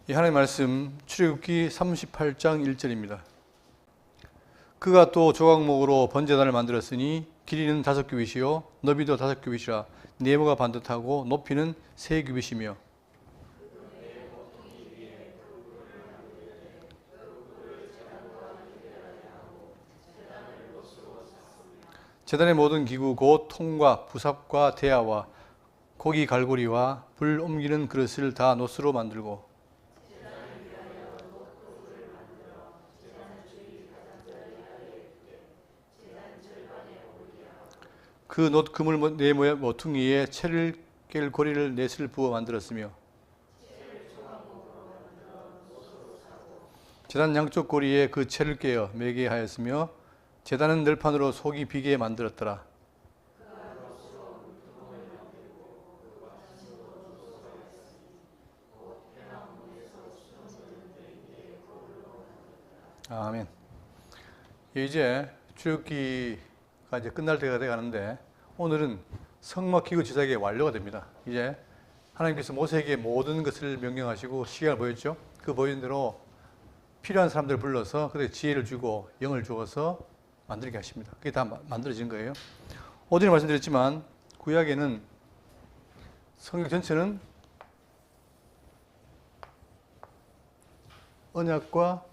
이 하나님의 말씀 출애굽기 38장 1절입니다. 그가 또 조각목으로 번제단을 만들었으니 길이는 5규빗이요 너비도 5규빗이라 네모가 반듯하고 높이는 3규빗이며 제단의 모든 기구 곧 통과 부삽과 대야와 고기 갈고리와 불 옮기는 그릇을 다 노스로 만들고 그 놋 그물 네모의 모퉁이에 채를 깰 고리를 넷을 부어 만들었으며 제단 양쪽 고리에 그 채를 깨어 매게 하였으며 제단은 널판으로 속이 비게 만들었더라. 아멘. 이제 출애굽기가 이제 끝날 때가 돼 가는데 오늘은 성막기구 제작이 완료가 됩니다. 이제 하나님께서 모세에게 모든 것을 명령하시고 시간을 보였죠. 그 보인 대로 필요한 사람들을 불러서 그들에게 지혜를 주고 영을 주어서 만들게 하십니다. 그게 다 만들어진 거예요. 어제도 말씀드렸지만 구약에는 성경 전체는 언약과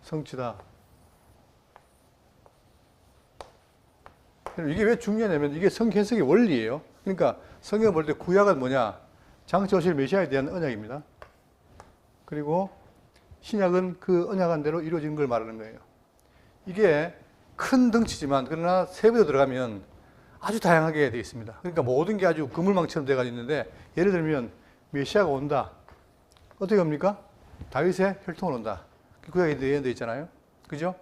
성취다. 이게 왜 중요하냐면 이게 성경 해석의 원리예요. 그러니까 성경을 볼 때 구약은 뭐냐? 장차 오실 메시아에 대한 언약입니다. 그리고 신약은 그 언약한 대로 이루어진 걸 말하는 거예요. 이게 큰 덩치지만 그러나 세부에 들어가면 아주 다양하게 되어 있습니다. 그러니까 모든 게 아주 그물망처럼 되어 있는데 예를 들면 메시아가 온다. 어떻게 합니까? 다윗의 혈통을 온다. 구약에 예언되어 있잖아요. 그죠?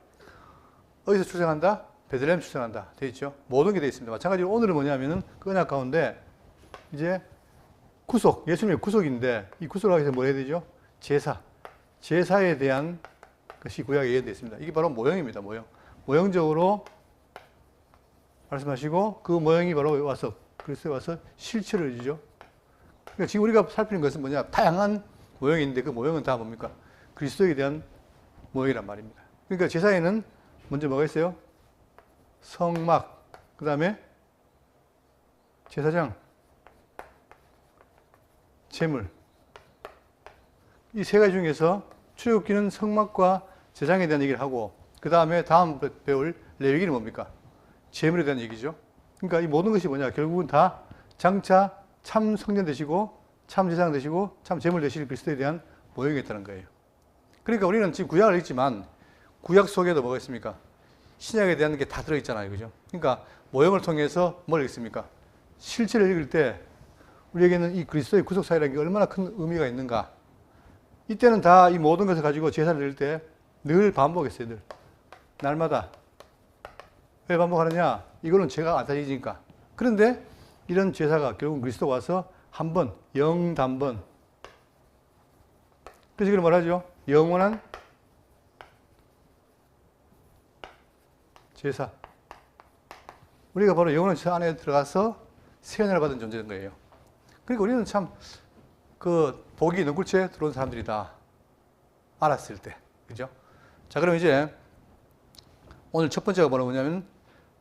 어디서 출생한다? 베들레헴 출생한다. 되어 있죠. 모든 게 되어 있습니다. 마찬가지로 오늘은 뭐냐면은 그 언약 가운데 이제 구속, 예수님의 구속인데 이 구속을 하기 위해서 뭐 해야 되죠? 제사. 제사에 대한 것이 구약에 예언되어 있습니다. 이게 바로 모형입니다. 모형. 모형적으로 말씀하시고 그 모형이 바로 와서 그리스도에 와서 실체를 주죠. 그러니까 지금 우리가 살피는 것은 뭐냐? 다양한 모형인데 그 모형은 다 뭡니까? 그리스도에 대한 모형이란 말입니다. 그러니까 제사에는 먼저 뭐가 있어요? 성막, 그 다음에 제사장, 제물. 이 세 가지 중에서 출애굽기는 성막과 제사장에 대한 얘기를 하고 그 다음에 다음 배울 레위기는 뭡니까? 제물에 대한 얘기죠. 그러니까 이 모든 것이 뭐냐? 결국은 다 장차 참 성전 되시고 참 제사장 되시고 참 제물 되실 그리스도에 대한 모형이었다는 거예요. 그러니까 우리는 지금 구약을 읽지만 구약 속에도 뭐가 있습니까? 신약에 대한 게 다 들어있잖아요. 그죠? 그러니까 모형을 통해서 뭘 읽습니까? 실체를 읽을 때 우리에게는 이 그리스도의 구속사이라는 게 얼마나 큰 의미가 있는가. 이때는 다 이 모든 것을 가지고 제사를 드릴 때 늘 반복했어요. 늘. 날마다. 왜 반복하느냐? 이거는 죄가 안 사라지니까. 그런데 이런 제사가 결국 그리스도가 와서 한 번, 영단번. 그래서 이걸 말하죠. 영원한 제사. 우리가 바로 영원한 제사 안에 들어가서 세연을 받은 존재인 거예요. 그러니까 우리는 참 그 복이 능굴채 들어온 사람들이다. 알았을 때. 그죠? 자, 그럼 이제 오늘 첫 번째가 뭐냐면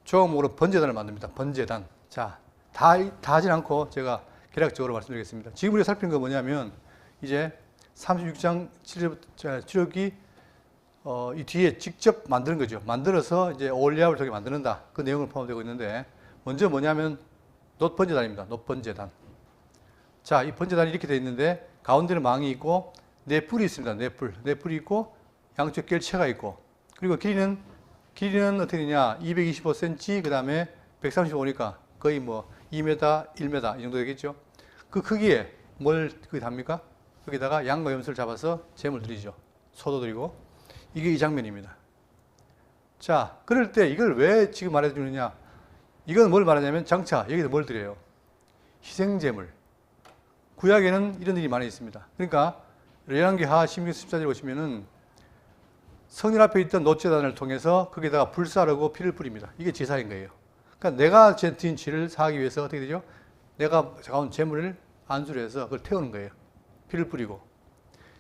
조각목으로 번제단을 만듭니다. 번제단. 자, 다 하진 않고 제가 개략적으로 말씀드리겠습니다. 지금 우리가 살피는 건 뭐냐면 이제 36장 7절부터 출애굽기 이 뒤에 직접 만드는 거죠. 만들어서 이제 올리압을 통해 만드는다. 그 내용을 포함되고 있는데 먼저 뭐냐면 놋 번제단입니다. 놋 번제단. 자, 이 번제단이 이렇게 되어 있는데 가운데는 망이 있고 네 뿔이 있습니다. 네 뿔. 네 뿔이 있고 양쪽 깰채가 있고 그리고 길이는 어떻게 되냐? 225cm 그다음에 135니까 거의 뭐 2m, 1m 이 정도 되겠죠. 그 크기에 뭘 거기 답니까? 여기다가 양과 염소를 잡아서 제물 드리죠. 소도 드리고 이게 이 장면입니다. 자, 그럴 때 이걸 왜 지금 말해주느냐? 이건 뭘 말하냐면 장차 여기서 뭘 드려요? 희생제물. 구약에는 이런 일이 많이 있습니다. 그러니까 레위기하 16, 14절에 보시면은 성전 앞에 있던 놋제단을 통해서 거기다가 불 사르고 피를 뿌립니다. 이게 제사인 거예요. 그러니까 내가 지은 죄를 사하기 위해서 어떻게 되죠? 내가 가온 제물을 안수를 해서 그걸 태우는 거예요. 피를 뿌리고.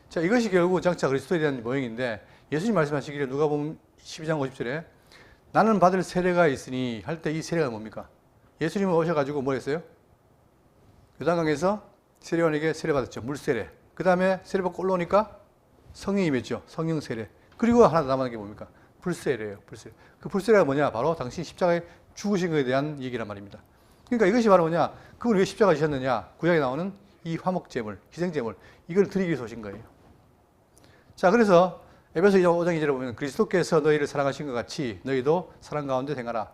자, 이것이 결국 장차 그리스도에 대한 모형인데 예수님 말씀하시기를 누가복음 12장 50절에 나는 받을 세례가 있으니 할 때 이 세례가 뭡니까? 예수님은 오셔가지고 뭐 했어요? 요단강에서 세례원에게 세례 받았죠. 물세례. 그 다음에 세례 받고 올라오니까 성령이 임했죠. 성령 세례. 그리고 하나 더 남은 게 뭡니까? 불세례예요. 불세례. 그 불세례가 뭐냐? 바로 당신 십자가에 죽으신 것에 대한 얘기란 말입니다. 그러니까 이것이 바로 뭐냐? 그분이 왜 십자가에 지셨느냐? 구약에 나오는 이 화목제물, 희생제물, 이걸 드리기 위해서 오신 거예요. 자, 그래서 에베소 5장 2절에 보면 그리스도께서 너희를 사랑하신 것 같이 너희도 사랑 가운데 행하라.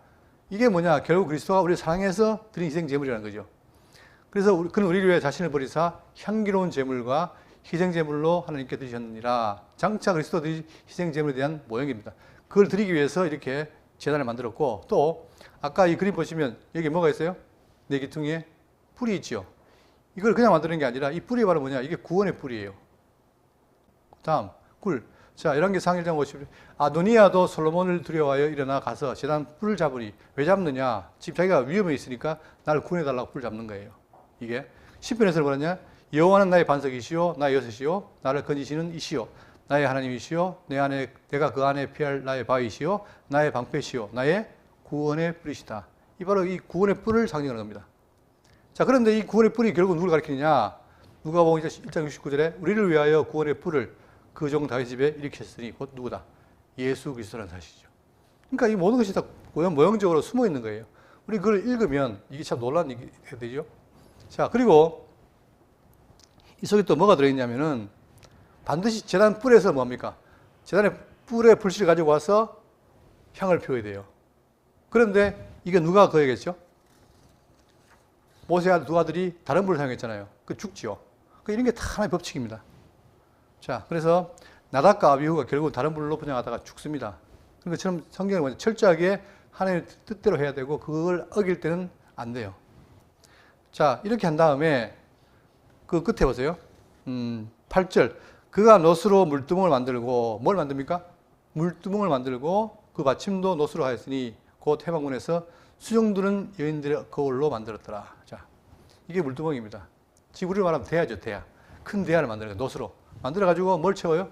이게 뭐냐? 결국 그리스도가 우리를 사랑해서 드린 희생제물이라는 거죠. 그래서 그는 우리를 위해 자신을 버리사 향기로운 제물과 희생제물로 하나님께 드리셨느니라. 장차 그리스도 희생제물에 대한 모형입니다. 그걸 드리기 위해서 이렇게 제단을 만들었고, 또 아까 이 그림 보시면 여기 뭐가 있어요? 네 기퉁에 뿔이 있죠. 이걸 그냥 만드는 게 아니라 이 뿔이 바로 뭐냐? 이게 구원의 뿔이에요. 다음 꿀. 자, 열왕기상 1장 50절. 아도니아도 솔로몬을 두려워하여 일어나 가서 제단 뿔을 잡으니 왜 잡느냐? 지금 자기가 위험에 있으니까 나를 구원해달라고 뿔 잡는 거예요. 이게 시편에서 뭐냐? 여호와는 나의 반석이시요 나의 여섯이요 나를 건지시는 이시요 나의 하나님이시요 내가 그 안에 피할 나의 바위시요 나의 방패시요 나의 구원의 뿔이시다. 이 바로 이 구원의 뿔을 상징하는 겁니다. 자, 그런데 이 구원의 뿔이 결국 누구를 가리키느냐? 누가복음 1장 69절에 우리를 위하여 구원의 뿔을 그 종 다윗 집에 일으켰으니 곧 누구다? 예수 그리스도라는 사실이죠. 그러니까 이 모든 것이 다 모형적으로 숨어 있는 거예요. 우리 그걸 읽으면 이게 참 놀라운 얘기가 되죠. 자, 그리고 이 속에 또 뭐가 들어있냐면은 반드시 제단 뿔에서 뭡니까? 제단의 뿔에 불씨를 가지고 와서 향을 피워야 돼요. 그런데 이게 누가 그거겠죠? 모세와 두 아들이 다른 불을 사용했잖아요. 그 죽지요. 이런 게 다 하나의 법칙입니다. 자, 그래서 나답과 아비후가 결국 다른 불로 분양하다가 죽습니다. 그런 것처럼 성경은 철저하게 하나님의 뜻대로 해야 되고 그걸 어길 때는 안 돼요. 자, 이렇게 한 다음에 그 끝에 보세요. 8절. 그가 놋으로 물두멍을 만들고 뭘 만듭니까? 물두멍을 만들고 그 받침도 놋으로 하였으니 곧 해방문에서 수종드는 여인들의 거울로 만들었더라. 자, 이게 물두멍입니다. 지금 우리로 말하면 대야죠, 대야. 큰 대야를 만드는 거예요, 놋으로. 만들어가지고 뭘 채워요?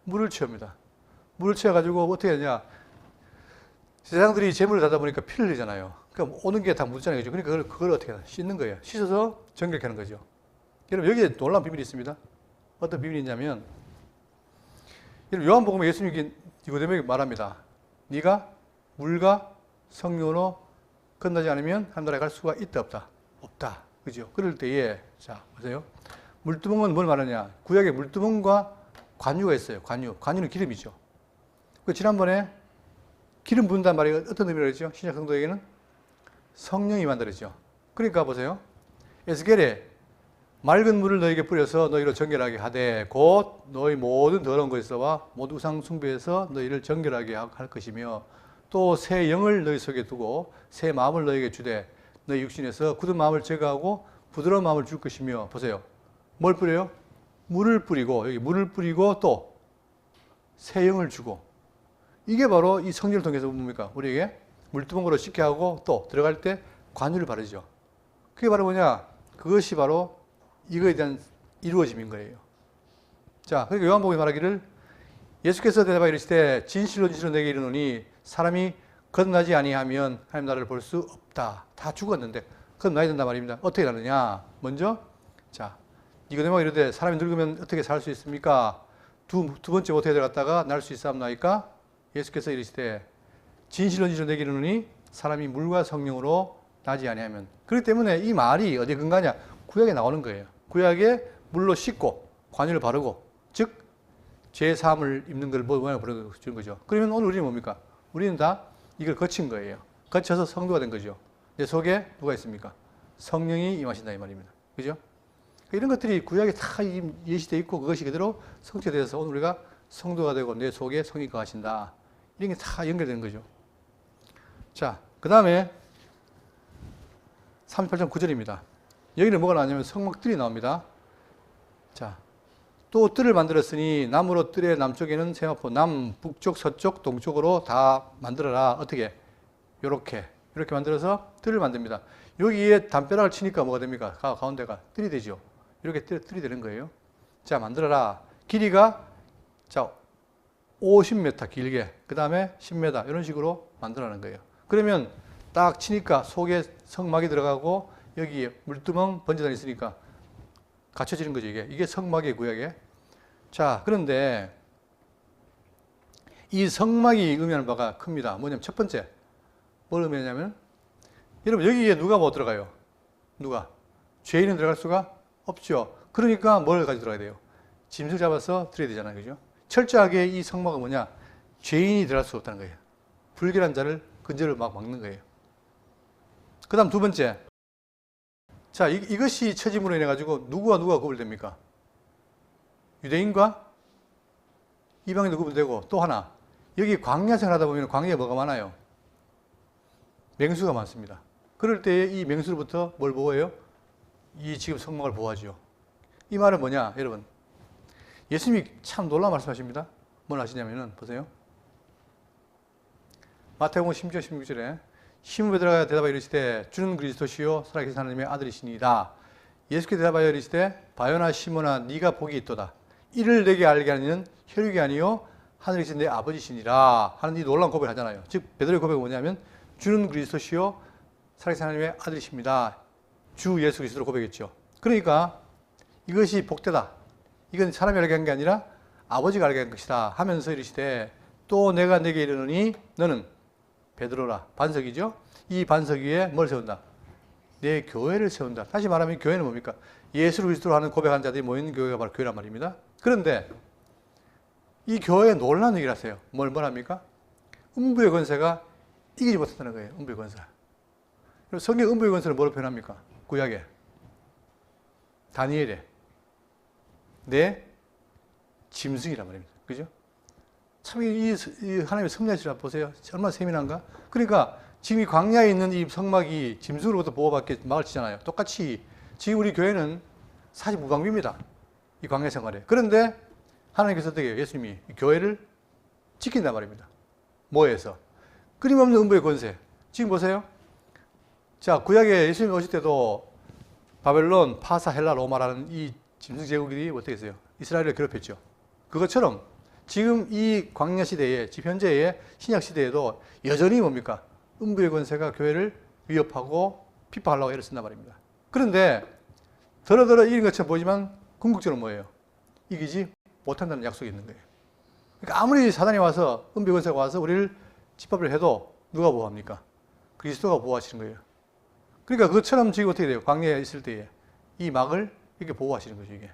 물을 채웁니다. 물을 채워가지고 어떻게 하냐? 세상들이 재물을 다다 보니까 피를 흘리잖아요. 그러니까 오는 게 다 묻잖아요. 그죠? 그러니까 그걸 어떻게 하냐? 씻는 거예요. 씻어서 정결케 하는 거죠. 여러분, 여기에 놀라운 비밀이 있습니다. 어떤 비밀이 있냐면, 여러분, 요한복음에 예수님이 니고데모에게 말합니다. 네가 물과 성령으로 건너지 않으면 하나님 나라에 갈 수가 있다, 없다? 없다. 그죠? 그럴 때에, 자, 보세요. 물두멍은 뭘 말하냐? 구약에 물두멍과 관유가 있어요. 관유는 기름이죠. 지난번에 기름 부은단 말이 어떤 의미를 했죠? 신약 성도에게는 성령이 만들었죠. 그러니까 보세요. 에스겔에 맑은 물을 너에게 뿌려서 너희로 정결하게 하되 곧 너희 모든 더러운 것에서와 모두 우상 숭배에서 너희를 정결하게 할 것이며 또 새 영을 너희 속에 두고 새 마음을 너희에게 주되 너희 육신에서 굳은 마음을 제거하고 부드러운 마음을 줄 것이며 보세요. 뭘 뿌려요? 물을 뿌리고 여기 물을 뿌리고 또 새 영을 주고 이게 바로 이 성령을 통해서 뭡니까? 우리에게 물두멍으로 씻게 하고 또 들어갈 때 관유를 바르죠. 그게 바로 뭐냐? 그것이 바로 이거에 대한 이루어짐인 거예요. 자, 그러니까 요한복음이 말하기를 예수께서 대답하여 이르시되 진실로 진실로 내게 이르노니 사람이 거듭나지 아니하면 하나님 나라를 볼 수 없다. 다 죽었는데 거듭나야 된단 말입니다. 어떻게 나느냐? 먼저 자, 니고데모가 이르되 사람이 늙으면 어떻게 살 수 있습니까? 두 번째 모태에 들어갔다가 날 수 있사옵나이까? 예수께서 이르시되 진실로 진실로 내게 이르노니 사람이 물과 성령으로 나지 아니하면. 그렇기 때문에 이 말이 어디에 근거하냐? 구약에 나오는 거예요. 구약에 물로 씻고 관유를 바르고 즉 죄사함을 입는 걸 모양을 보여주는 거죠. 그러면 오늘 우리는 뭡니까? 우리는 다 이걸 거친 거예요. 거쳐서 성도가 된 거죠. 내 속에 누가 있습니까? 성령이 임하신다 이 말입니다. 그죠? 이런 것들이 구약에 다 예시되어 있고 그것이 그대로 성취되어서 오늘 우리가 성도가 되고 내 속에 성이 거하신다. 이런 게 다 연결되는 거죠. 자, 그 다음에 38장 9절입니다. 여기는 뭐가 나왔냐면 성막들이 나옵니다. 자, 또 뜰을 만들었으니 나무로 뜰의 남쪽에는 세마포, 남, 북쪽, 서쪽, 동쪽으로 다 만들어라. 어떻게? 요렇게 만들어서 뜰을 만듭니다. 여기에 담벼락을 치니까 뭐가 됩니까? 가운데가 뜰이 되죠. 이렇게 뜰이 되는 거예요. 자, 만들어라. 길이가 자 50m 길게, 그 다음에 10m 이런 식으로 만들어라는 거예요. 그러면 딱 치니까 속에 성막이 들어가고 여기 물두멍 번제단이 있으니까 갖춰지는 거죠. 이게 성막의 구약에. 자, 그런데 이 성막이 의미하는 바가 큽니다. 뭐냐면 첫 번째 뭘 의미하냐면, 여러분 여기에 누가 못 들어가요? 누가? 죄인은 들어갈 수가 없죠. 그러니까 뭘 가지고 들어가야 돼요? 짐승 잡아서 드려야 되잖아요. 그죠? 철저하게 이 성막은 뭐냐? 죄인이 들어갈 수 없다는 거예요. 불결한 자를 근절을 막 막는 거예요. 그 다음 두 번째. 자, 이것이 처짐으로 인해 가지고 누구와 누가 구분됩니까? 유대인과 이방인도 구분되고, 또 하나, 여기 광야 생활하다 보면 광야에 뭐가 많아요? 맹수가 많습니다. 그럴 때 이 맹수로부터 뭘 보호해요? 이 지금 성막을 보호하죠. 이 말은 뭐냐, 여러분? 예수님이 참 놀라운 말씀하십니다. 뭘 하시냐면은, 보세요. 마태복음 16장 16절에 시몬 베드로가 대답하여 이르시되 주는 그리스도시요 살아계신 하나님의 아들이시니이다. 예수께서 대답하여 이르시되 바요나 시몬아 네가 복이 있도다. 이를 내게 알게 하는 혈육이 아니요 하늘에 계신 내 아버지시니라 하는 이 놀라운 고백을 하잖아요. 즉 베드로의 고백은 뭐냐면 주는 그리스도시요 살아계신 하나님의 아들이십니다. 주 예수 그리스도로 고백했죠. 그러니까 이것이 복되다. 이건 사람이 알게 한 게 아니라 아버지가 알게 한 것이다 하면서 이르시되 또 내가 내게 이르노니 너는 베드로라. 반석이죠. 이 반석 위에 뭘 세운다? 내 교회를 세운다. 다시 말하면 교회는 뭡니까? 예수 그리스도로 하는 고백하는 자들이 모이는 교회가 바로 교회란 말입니다. 그런데 이 교회에 놀라운 얘기를 하세요. 뭘 합니까? 음부의 권세가 이기지 못한다는 거예요. 음부의 권세. 성경 음부의 권세를 뭐로 표현합니까? 구약에 다니엘에 내 짐승이란 말입니다. 그죠? 참, 이 하나님의 섭리하시라 보세요. 얼마나 세밀한가? 그러니까 지금 이 광야에 있는 이 성막이 짐승으로부터 보호받게 막을 치잖아요. 똑같이 지금 우리 교회는 사실 무방비입니다. 이 광야 생활에. 그런데 하나님께서 어떻게 해요? 예수님이 이 교회를 지킨단 말입니다. 뭐에서? 끊임없는 음부의 권세. 지금 보세요. 자, 구약에 예수님이 오실 때도 바벨론, 파사, 헬라, 로마라는 이 짐승 제국이 어떻게 했어요? 이스라엘을 괴롭혔죠. 그것처럼 지금 이 광야 시대에, 지금 현재의 신약 시대에도 여전히 뭡니까? 음부의 권세가 교회를 위협하고 핍박하려고 애를 쓴단 말입니다. 그런데 더러더러 이긴 것처럼 보이지만 궁극적으로 뭐예요? 이기지 못한다는 약속이 있는 거예요. 그러니까 아무리 사단이 와서, 음부의 권세가 와서 우리를 짓밟으려 해도 누가 보호합니까? 그리스도가 보호하시는 거예요. 그러니까 그것처럼 지금 어떻게 돼요? 광야에 있을 때에 이 막을 이렇게 보호하시는 거죠, 이게.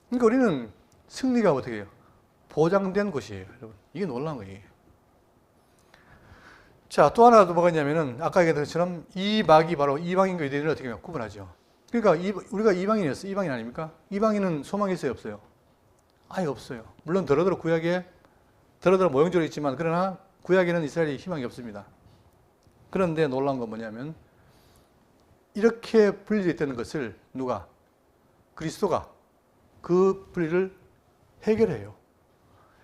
그러니까 우리는 승리가 어떻게 해요? 보장된 곳이에요, 여러분. 이게 놀라운 거예요. 자, 또 하나 뭐가 있냐면은, 아까 얘기했던 것처럼 이 막이 바로 이방인과 유대인을 어떻게 하면 구분하죠. 그러니까 우리가 이방인이었어요. 이방인 아닙니까? 이방인은 소망이 있어요, 없어요? 아예 없어요. 물론 더러더러 구약에 더러더러 모형적으로 있지만, 그러나 구약에는 이스라엘이 희망이 없습니다. 그런데 놀라운 건 뭐냐면, 이렇게 분리되어 있다는 것을 누가? 그리스도가 그 분리를 해결해요.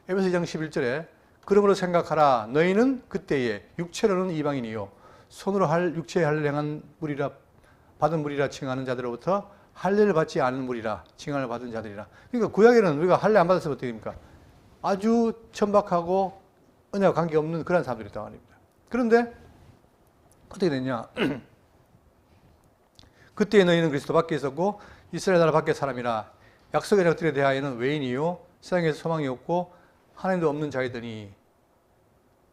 에베소 2장 11절에 그러므로 생각하라. 너희는 그때에 육체로는 이방인이요 손으로 할 육체의 할례를 행한 무리라 받은 무리라 칭하는 자들로부터 할례를 받지 않은 무리라 칭함을 받은 자들이라. 그러니까 구약에는 우리가 할례 안 받았으면 어떻게 됩니까? 아주 천박하고 언약과 관계없는 그런 사람들이 있단 말입니다. 그런데 어떻게 됐냐? 그때 너희는 그리스도 밖에 있었고 이스라엘 나라 밖에 사람이라 약속의 자들에 대하여는 외인이요 세상에서 소망이 없고 하나님도 없는 자이더니,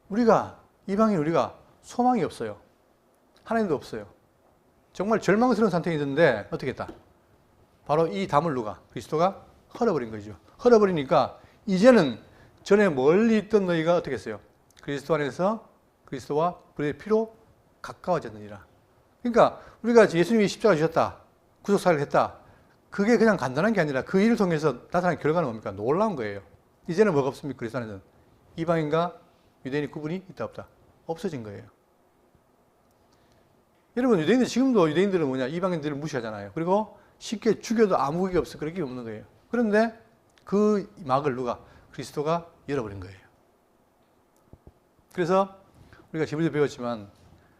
우리가 이방인 우리가 소망이 없어요. 하나님도 없어요. 정말 절망스러운 상태에 있는데 어떻게 했다? 바로 이 담을 누가? 그리스도가 헐어버린 거죠. 헐어버리니까 이제는 전에 멀리 있던 너희가 어떻게 했어요? 그리스도 안에서 그리스도와 그의 피로 가까워졌느니라. 그러니까 우리가 예수님이 십자가 주셨다, 구속사를 했다, 그게 그냥 간단한 게 아니라 그 일을 통해서 나타난 결과는 뭡니까? 놀라운 거예요. 이제는 뭐가 없습니까? 그리스도 안에는 이방인과 유대인의 구분이 있다 없다? 없어진 거예요. 여러분, 유대인들 지금도 유대인들은 뭐냐? 이방인들을 무시하잖아요. 그리고 쉽게 죽여도 아무 그게 없어. 그럴 게 없는 거예요. 그런데 그 막을 누가? 그리스도가 열어버린 거예요. 그래서 우리가 지금도 배웠지만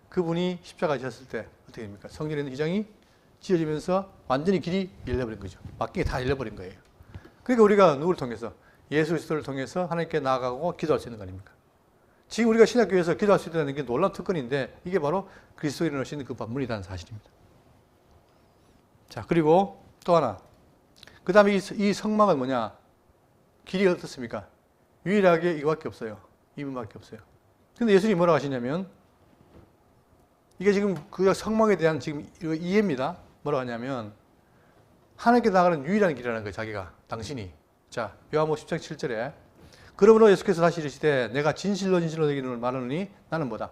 그분이 십자가 지셨을 때 어떻게 됩니까? 성전에 있는 휘장이 지어지면서 완전히 길이 열려버린 거죠. 막힌 게 다 열려버린 거예요. 그러니까 우리가 누구를 통해서? 예수 그리스도를 통해서 하나님께 나아가고 기도할 수 있는 거 아닙니까? 지금 우리가 신약교회에서 기도할 수 있다는 게 놀라운 특권인데 이게 바로 그리스도에 이르시는 그 반문이라는 사실입니다. 자, 그리고 또 하나. 그 다음에 이 성막은 뭐냐? 길이 어떻습니까? 유일하게 이거밖에 없어요. 이 문밖에 없어요. 근데 예수님이 뭐라고 하시냐면 이게 지금 그 성막에 대한 지금 이해입니다. 뭐라고 하냐면 하나님께 나가는 유일한 길이라는 거예요. 자기가. 당신이. 자, 요한복음 10장 7절에 그러므로 예수께서 다시 이르시되 내가 진실로 진실로 너희에게 말하노니 나는 뭐다?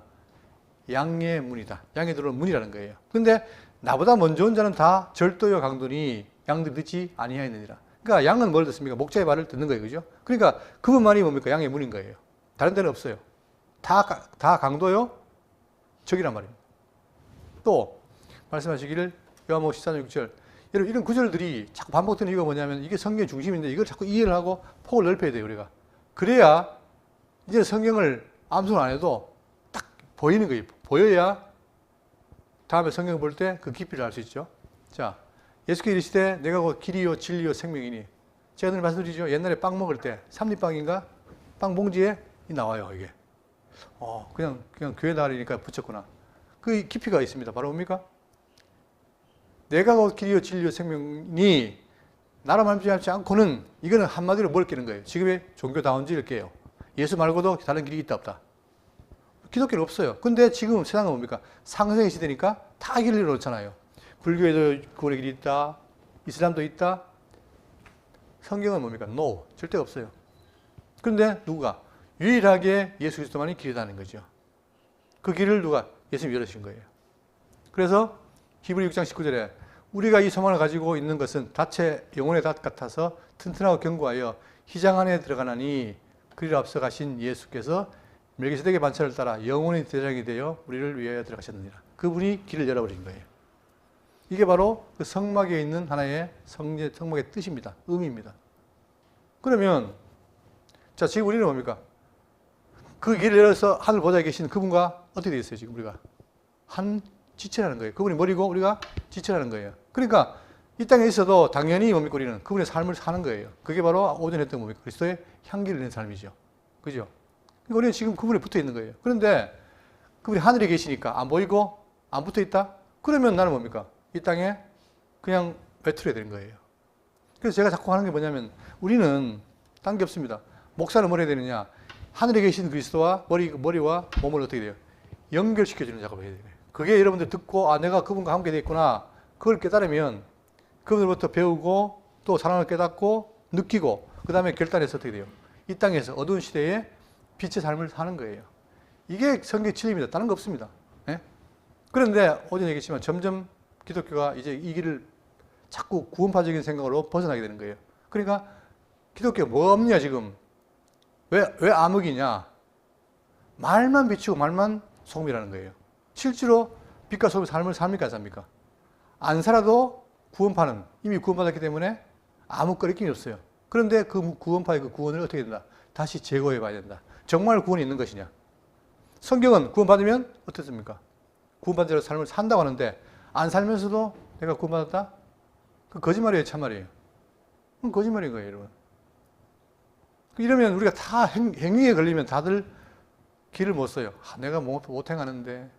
양의 문이다. 양에 들어오는 문이라는 거예요. 근데 나보다 먼저 온 자는 다 절도요 강도니 양들이 듣지 아니하였느니라. 그러니까 양은 뭘 듣습니까? 목자의 말을 듣는 거예요. 그죠? 그러니까 그분만이 뭡니까? 양의 문인 거예요. 다른 데는 없어요. 다 강도요? 적이란 말입니다. 또 말씀하시기를 요한복음 14장 6절 여러분 이런 구절들이 자꾸 반복되는 이유가 뭐냐면 이게 성경의 중심인데 이걸 자꾸 이해를 하고 폭을 넓혀야 돼요. 우리가. 그래야 이제 성경을 암송 안 해도 딱 보이는 거예요. 보여야 다음에 성경을 볼 때 그 깊이를 알 수 있죠. 자, 예수께서 이르시되 내가 곧 길이요 진리요 생명이니 제가 늘 말씀드리죠. 옛날에 빵 먹을 때 삼립빵인가 빵 봉지에 나와요. 이게 그냥 교회 나가니까 붙였구나. 그 깊이가 있습니다. 바로 뭡니까? 내가 곧 길이요 진리요 생명이니 나라 말미암지 않고는 이거는 한마디로 뭘 끼는 거예요. 지금의 종교다운지를 깨요. 예수 말고도 다른 길이 있다 없다. 기독교는 없어요. 근데 지금 세상은 뭡니까? 상승의 시대니까 다 길을 놓잖아요. 불교에도 구원의 길이 있다. 이슬람도 있다. 성경은 뭡니까? No. 절대 없어요. 그런데 누가? 유일하게 예수 그리스도만이 길이라는 거죠. 그 길을 누가? 예수님이 열어주신 거예요. 그래서 히브리 6장 19절에 우리가 이 소망을 가지고 있는 것은 닻의 영혼의 닷 같아서 튼튼하고 견고하여 희장 안에 들어가나니 그리를 앞서 가신 예수께서 멜기세덱의 반차를 따라 영혼의 대장이 되어 우리를 위하여 들어가셨느니라. 그분이 길을 열어버린 거예요. 이게 바로 그 성막에 있는 하나의 성막의 뜻입니다. 의미입니다. 그러면 자 지금 우리는 뭡니까? 그 길을 열어서 하늘 보좌에 계신 그분과 어떻게 되어 있어요? 지금 우리가 한 지체라는 거예요. 그분이 머리고 우리가 지체라는 거예요. 그러니까 이 땅에 있어도 당연히 뭡니까? 우리는 그분의 삶을 사는 거예요. 그게 바로 오전에 했던 뭡니까? 그리스도의 향기를 내는 삶이죠. 그죠? 그러니까 우리는 지금 그분에 붙어 있는 거예요. 그런데 그분이 하늘에 계시니까 안 보이고 안 붙어 있다? 그러면 나는 뭡니까? 이 땅에 그냥 외출해야 되는 거예요. 그래서 제가 자꾸 하는 게 뭐냐면 우리는 딴 게 없습니다. 목사는 뭘 해야 되느냐? 하늘에 계신 그리스도와 머리와 몸을 어떻게 돼요? 연결시켜주는 작업을 해야 돼요. 그게 여러분들 듣고 내가 그분과 함께 되어 있구나. 그걸 깨달으면 그분으로부터 배우고 또 사랑을 깨닫고 느끼고 그 다음에 결단해서 어떻게 돼요? 이 땅에서 어두운 시대에 빛의 삶을 사는 거예요. 이게 성경의 진리입니다. 다른 거 없습니다. 예? 그런데 어제 얘기했지만 점점 기독교가 이제 이 길을 자꾸 구원파적인 생각으로 벗어나게 되는 거예요. 그러니까 기독교가 뭐 없냐 지금. 왜 암흑이냐. 말만 비추고 말만 소금이라는 거예요. 실제로 빛과 소금의 삶을 삽니까 안 삽니까? 안 살아도 구원파는 이미 구원받았기 때문에 아무 거리낌이 없어요. 그런데 그 구원파의 그 구원을 어떻게 된다? 다시 제거해 봐야 된다. 정말 구원이 있는 것이냐? 성경은 구원받으면 어떻습니까? 구원받은 대로 삶을 산다고 하는데 안 살면서도 내가 구원받았다? 그 거짓말이에요, 참말이에요? 그건 거짓말인 거예요, 여러분. 이러면 우리가 다 행위에 걸리면 다들 길을 못 써요. 내가 못 행하는데.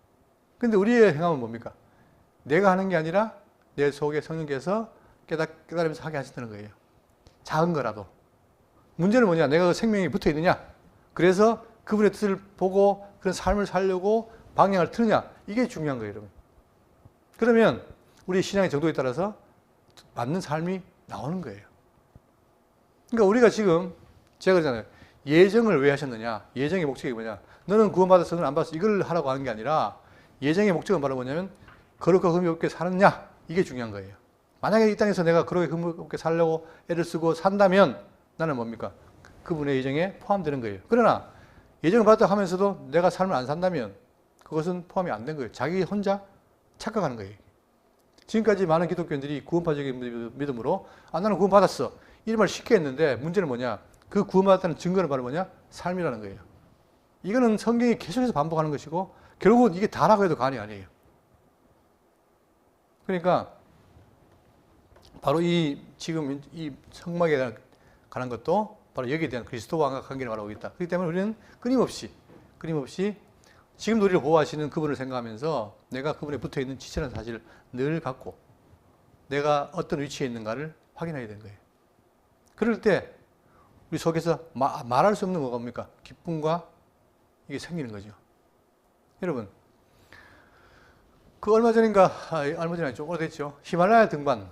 근데 우리의 행함은 뭡니까? 내가 하는 게 아니라 내 속에 성령께서 깨달으면서 하게 하신다는 거예요. 작은 거라도. 문제는 뭐냐? 내가 그 생명이 붙어 있느냐? 그래서 그분의 뜻을 보고 그런 삶을 살려고 방향을 트느냐? 이게 중요한 거예요, 여러분. 그러면 우리 신앙의 정도에 따라서 맞는 삶이 나오는 거예요. 그러니까 우리가 지금 제가 그러잖아요. 예정을 왜 하셨느냐? 예정의 목적이 뭐냐? 너는 구원받았어, 너는 안 받았어. 이걸 하라고 하는 게 아니라 예정의 목적은 바로 뭐냐면 거룩하고 흠이 없게 사느냐? 이게 중요한 거예요. 만약에 이 땅에서 내가 거룩하게 흠이 없게 살려고 애를 쓰고 산다면 나는 뭡니까? 그분의 예정에 포함되는 거예요. 그러나 예정을 받았다고 하면서도 내가 삶을 안 산다면 그것은 포함이 안 된 거예요. 자기 혼자 착각하는 거예요. 지금까지 많은 기독교인들이 구원파적인 믿음으로 나는 구원받았어. 이 말을 쉽게 했는데 문제는 뭐냐? 그 구원받았다는 증거는 바로 뭐냐? 삶이라는 거예요. 이거는 성경이 계속해서 반복하는 것이고 결국은 이게 다라고 해도 과언이 아니에요. 그러니까 바로 이 지금 이 성막에 관한 것도 바로 여기에 대한 그리스도와 관계를 말하고 있다. 그렇기 때문에 우리는 끊임없이 지금도 우리를 보호하시는 그분을 생각하면서 내가 그분에 붙어 있는 지체라는 사실을 늘 갖고 내가 어떤 위치에 있는가를 확인해야 되는 거예요. 그럴 때 우리 속에서 말할 수 없는 뭐가 뭡니까? 기쁨과 이게 생기는 거죠. 여러분, 그 얼마 전인가, 얼마 전이 좀 오래됐죠. 히말라야 등반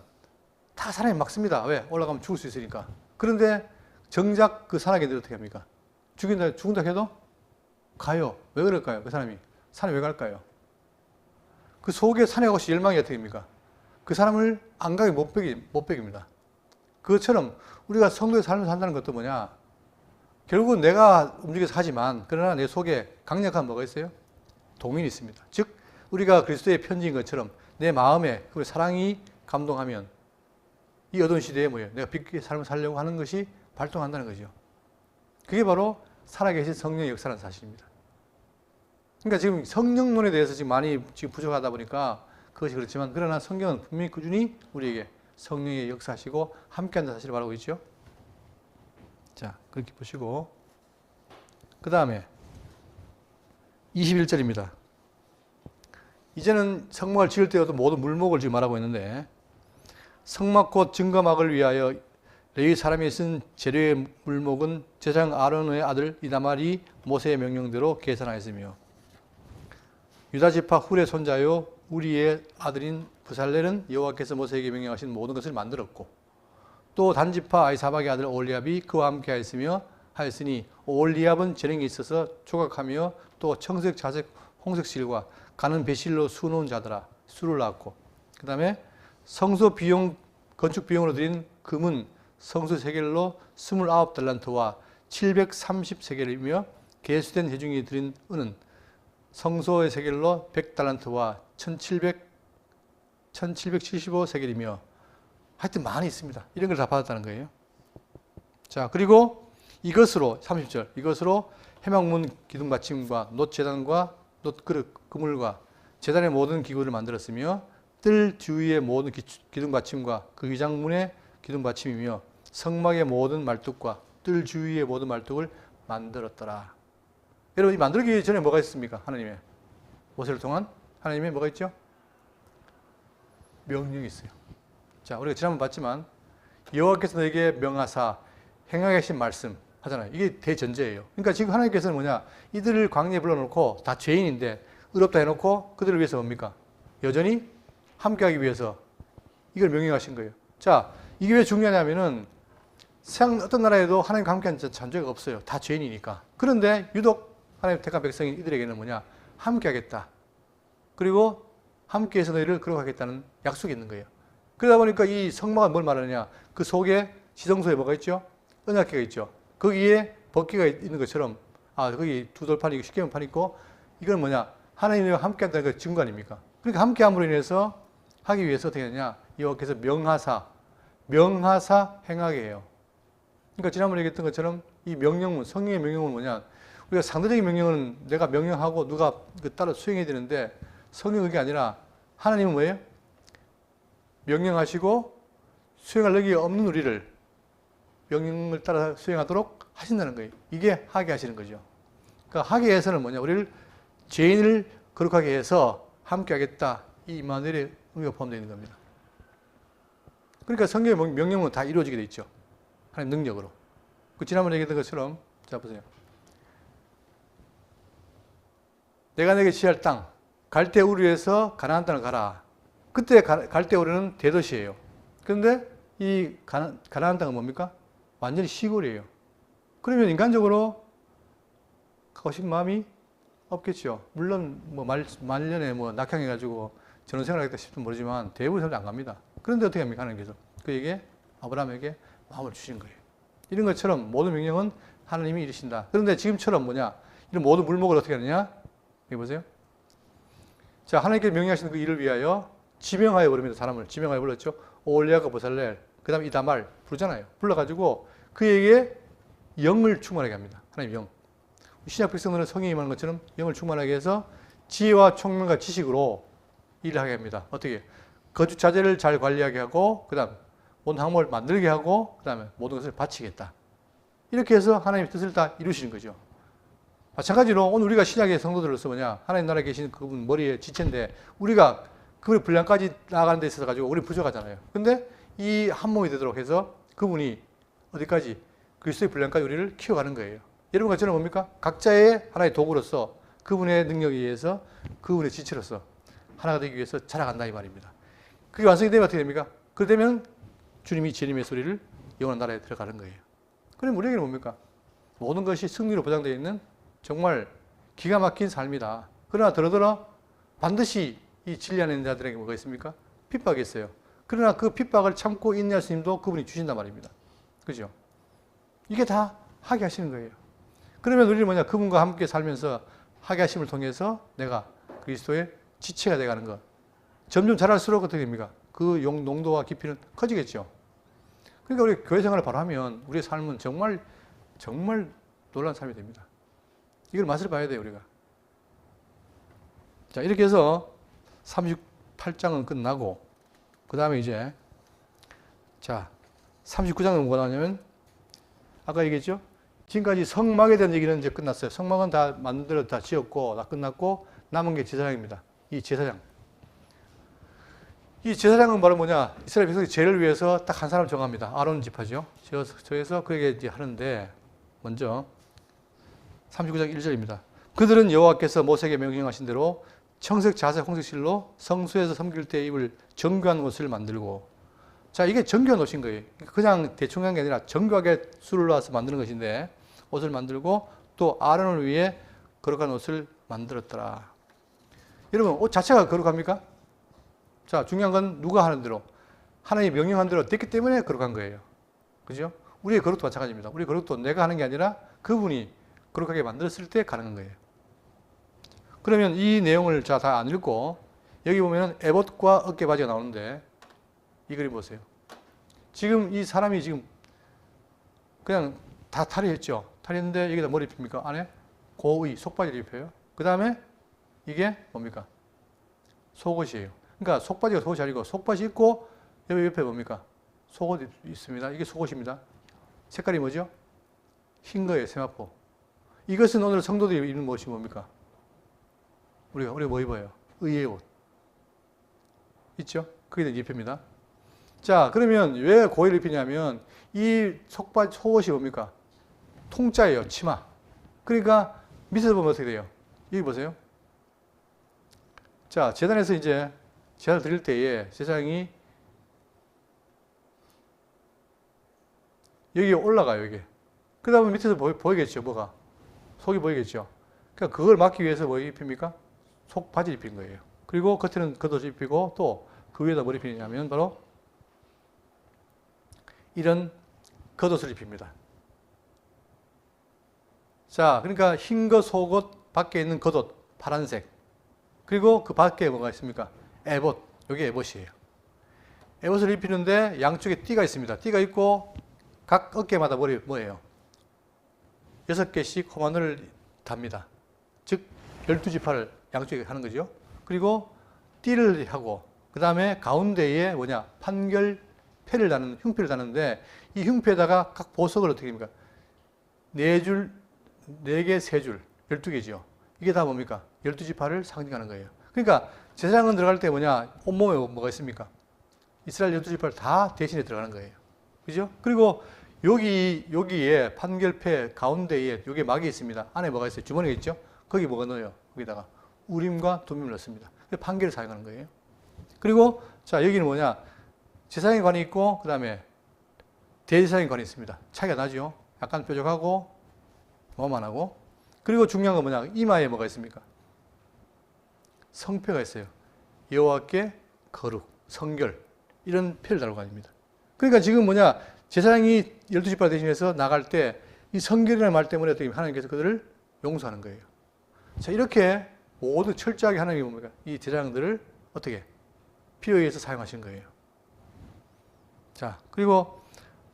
다 사람이 막습니다. 왜? 올라가면 죽을 수 있으니까. 그런데 정작 그 산악인들 어떻게 합니까? 죽은다 해도 가요. 왜 그럴까요? 그 사람이 산에 왜 갈까요? 그 속에 산에 가고 싶은 열망이 어떻게 됩니까? 그 사람을 안 가게 못 beg입니다. 그것처럼 우리가 성도의 삶을 산다는 것도 뭐냐? 결국은 내가 움직여서 하지만 그러나 내 속에 강력한 뭐가 있어요? 동인이 있습니다. 즉 우리가 그리스도의 편지인 것처럼 내 마음에 그 사랑이 감동하면 이 어두운 시대에 뭐예요? 내가 빛의 삶을 살려고 하는 것이 발동한다는 거죠. 그게 바로 살아계신 성령의 역사라는 사실입니다. 그러니까 지금 성령론에 대해서 지금 많이 부족하다 보니까 그것이 그렇지만 그러나 성경은 분명히 꾸준히 우리에게 성령의 역사하시고 함께한다는 사실을 말하고 있죠. 자, 그렇게 보시고 그 다음에 21절입니다. 이제는 성막을 지을 때에도 모든 물목을 지금 말하고 있는데 성막 곧 증거막을 위하여 레위 사람이 쓴 재료의 물목은 제사장 아론의 아들 이다말이 모세의 명령대로 계산하였으며 유다 지파 훌의 손자요 우리의 아들인 부살렐은 여호와께서 모세에게 명령하신 모든 것을 만들었고 또 단지파 아이사박의 아들 올리압이 그와 함께 하였으니 올리압은 재능이 있어서 조각하며 또 청색, 자색, 홍색 실과 가는 배실로 수놓은 자들아 수를 낳았고 그 다음에 성소 비용 건축 비용으로 드린 금은 성소 세겔로 29달란트와 730세겔이며 계수된 회중이 드린 은은 성소의 세겔로 100달란트와 1775세겔이며 하여튼 많이 있습니다. 이런 걸 다 받았다는 거예요. 자, 그리고 이것으로 30절 이것으로 회막문 기둥 받침과 놋재단과 놋그릇 그물과 재단의 모든 기구를 만들었으며 뜰 주위의 모든 기둥 받침과 그 위장문의 기둥 받침이며 성막의 모든 말뚝과 뜰 주위의 모든 말뚝을 만들었더라. 여러분 이 만들기 전에 뭐가 있습니까? 하나님의 모세를 통한 하나님의 뭐가 있죠? 명령이 있어요. 자, 우리가 지난번 봤지만 여호와께서 너에게 명하사 행하게 하신 말씀 하잖아요. 이게 대전제예요. 그러니까 지금 하나님께서는 뭐냐? 이들을 광야에 불러놓고 다 죄인인데 의롭다 해놓고 그들을 위해서 뭡니까? 여전히 함께하기 위해서 이걸 명령하신 거예요. 자, 이게 왜 중요하냐면은 세상 어떤 나라에도 하나님과 함께한 존재가 없어요. 다 죄인이니까. 그런데 유독 하나님 택한 백성인 이들에게는 뭐냐? 함께하겠다. 그리고 함께해서 너희를 거룩하겠다는 약속이 있는 거예요. 그러다 보니까 이 성막은 뭘 말하느냐? 그 속에 지성소에 뭐가 있죠? 언약궤가 있죠. 거기에 법궤가 있는 것처럼 거기 두 돌판이 십계명판 있고 이건 뭐냐? 하나님과 함께한다는 그 증거 아닙니까? 그러니까 함께함으로 인해서 하기 위해서 어떻게 하느냐? 여호와께서 명하사 행하게 해요. 그러니까 지난번에 얘기했던 것처럼 이 명령문, 성령의 명령은 뭐냐? 우리가 상대적인 명령은 내가 명령하고 누가 따라 수행해야 되는데 성령은 그게 아니라 하나님은 뭐예요? 명령하시고 수행할 능력이 없는 우리를 명령을 따라 수행하도록 하신다는 거예요. 이게 하게 하시는 거죠. 그러니까 하게 해서는 뭐냐? 우리를 죄인을 거룩하게 해서 함께 하겠다. 이 이마누엘의 의미가 포함되어 있는 겁니다. 그러니까 성경의 명령은 다 이루어지게 돼 있죠. 하나님 능력으로. 그 지난번에 얘기했던 것처럼 자 보세요. 내가 내게 지할 땅 갈대우르에서 가나안 땅을 가라. 그때 갈대우르는 대도시예요. 그런데 이 가나안 땅은 뭡니까? 완전히 시골이에요. 그러면 인간적으로 가고 싶은 마음이 없겠죠. 물론 뭐 말년에 뭐 낙향해가지고 전원생활하겠다 싶으면 모르지만 대부분 사람들이 안 갑니다. 그런데 어떻게 합니까? 하나님께서 그에게 아브라함에게 마음을 주신 거예요. 이런 것처럼 모든 명령은 하나님이 이루신다. 그런데 지금처럼 뭐냐? 이런 모든 물목을 어떻게 하느냐? 여기 보세요. 자, 하나님께서 명령하시는 그 일을 위하여 지명하여 부릅니다. 사람을 지명하여 불렀죠. 올리압과 부살렐, 그 다음 이다말 부르잖아요. 불러가지고 그에게 영을 충만하게 합니다. 하나님 영. 신약 백성들은 성령이 임하는 것처럼 영을 충만하게 해서 지혜와 총명과 지식으로 일을 하게 합니다. 어떻게? 거주 자재를 잘 관리하게 하고 그 다음 모든 항목을 만들게 하고 그 다음에 모든 것을 바치겠다. 이렇게 해서 하나님의 뜻을 다 이루시는 거죠. 마찬가지로 오늘 우리가 신약의 성도들로서 뭐냐, 하나님 나라에 계신 그분 머리에 지체인데 우리가 그분의 분량까지 나아가는 데 있어서 가지고 우리 부족하잖아요. 근데 이 한 몸이 되도록 해서 그분이 어디까지 그리스도의 분량까지 우리를 키워가는 거예요. 여러분과 저는 뭡니까? 각자의 하나의 도구로서 그분의 능력에 의해서 그분의 지체로서 하나가 되기 위해서 자라간다 이 말입니다. 그게 완성이 되면 어떻게 됩니까? 그러면 주님이 주님의 소리를 영원한 나라에 들어가는 거예요. 그럼 우리에게는 뭡니까? 모든 것이 승리로 보장되어 있는 정말 기가 막힌 삶이다. 그러나 더러더러 반드시 이 진리하는 자들에게 뭐가 있습니까? 핍박이 있어요. 그러나 그 핍박을 참고 인내할 수 있는 힘도 그분이 주신단 말입니다. 그죠? 이게 다 하게 하시는 거예요. 그러면 우리는 뭐냐? 그분과 함께 살면서 하게 하심을 통해서 내가 그리스도의 지체가 되어가는 것. 점점 자랄수록 어떻게 됩니까? 그 농도와 깊이는 커지겠죠. 그러니까 우리 교회 생활을 바로 하면 우리의 삶은 정말 놀라운 삶이 됩니다. 이걸 맛을 봐야 돼요, 우리가. 자, 이렇게 해서 38장은 끝나고, 그 다음에 이제, 자, 39장은 뭐가 나오냐면, 아까 얘기했죠? 지금까지 성막에 대한 얘기는 이제 끝났어요. 성막은 다 만들어, 다 지었고, 다 끝났고, 남은 게 제사장입니다. 이 제사장. 이 제사장은 바로 뭐냐? 이스라엘 백성의 죄를 위해서 딱 한 사람 정합니다. 아론 지파죠. 저에서 그에게 이제 하는데, 먼저, 39장 1절입니다. 그들은 여호와께서 모세에게 명령하신 대로 청색, 자색, 홍색 실로 성소에서 섬길 때 입을 정교한 옷을 만들고, 자, 이게 정교한 옷인 거예요. 그냥 대충 한 게 아니라 정교하게 술을 놔서 만드는 것인데, 옷을 만들고 또 아론을 위해 거룩한 옷을 만들었더라. 여러분, 옷 자체가 거룩합니까? 자, 중요한 건 누가 하는 대로, 하나님이 명령한 대로 됐기 때문에 거룩한 거예요. 그죠? 우리의 거룩도 마찬가지입니다. 우리의 거룩도 내가 하는 게 아니라 그분이 거룩하게 만들었을 때 가능한 거예요. 그러면 이 내용을 다 안 읽고, 여기 보면은 에봇과 어깨바지가 나오는데, 이 그림 보세요. 지금 이 사람이 지금 그냥 다 탈의했죠. 탈의했는데 여기다 뭘 입힙니까? 안에 고의, 속바지를 입혀요. 그 다음에 이게 뭡니까? 속옷이에요. 그러니까 속바지가 속옷이 아니고 속바지 입고 여기 옆에 뭡니까? 속옷 있습니다. 이게 속옷입니다. 색깔이 뭐죠? 흰 거예요. 세마포. 이것은 오늘 성도들이 입는 옷이 뭡니까? 우리가 뭐 입어요? 의의 옷. 있죠? 그게 입힙니다. 자, 그러면 왜 고의를 입히냐면 이 속바지, 속옷이 뭡니까? 통짜예요. 치마. 그러니까 밑에서 보면 어떻게 돼요? 여기 보세요. 자, 제단에서 이제 제단을 드릴 때에 제사장이 여기 올라가요. 여기. 그 다음에 밑에서 보이겠죠. 뭐가? 속이 보이겠죠. 그러니까 그걸 막기 위해서 뭐 입힙니까? 속바지를 입힌 거예요. 그리고 겉에는 겉옷을 입히고 또 그 위에다 뭘 입히냐면 바로 이런 겉옷을 입힙니다. 자, 그러니까 흰 거 속옷, 밖에 있는 겉옷, 파란색. 그리고 그 밖에 뭐가 있습니까? 에봇. 이게 에봇이에요. 에봇을 입히는데 양쪽에 띠가 있습니다. 띠가 있고 각 어깨마다 뭐예요? 6개씩 호마노를 답니다. 즉 12지파를 양쪽에 하는 거죠. 그리고 띠를 하고 그 다음에 가운데에 뭐냐? 판결패를 다는 흉패를 다는데 이 흉패에다가 각 보석을 어떻게 합니까? 4줄, 4개, 3줄, 12개죠. 이게 다 뭡니까? 12지파를 상징하는 거예요. 그러니까 제사장은 들어갈 때 뭐냐? 온몸에 뭐가 있습니까? 이스라엘 12지파를 다 대신에 들어가는 거예요. 그죠? 그리고 여기에 판결패 가운데에 여기에 막이 있습니다. 안에 뭐가 있어요? 주머니가 있죠? 거기 뭐가 넣어요? 거기다가 우림과 둠임을 넣습니다. 판결을 사용하는 거예요. 그리고 자, 여기는 뭐냐? 제사장의 관이 있고 그 다음에 대제사장의 관이 있습니다. 차이가 나죠? 약간 뾰족하고 요만하고. 그리고 중요한 건 뭐냐? 이마에 뭐가 있습니까? 성패가 있어요. 여호와께 거룩, 성결 이런 패를 달고 다닙니다. 그러니까 지금 뭐냐? 제사장이 12지파 대신해서 나갈 때 이 성결이라는 말 때문에 어떻게 하나님께서 그들을 용서하는 거예요. 자, 이렇게 모두 철저하게 하나님이 뭡니까? 이 제사장들을 어떻게? 필요에 의해서 사용하신 거예요. 자, 그리고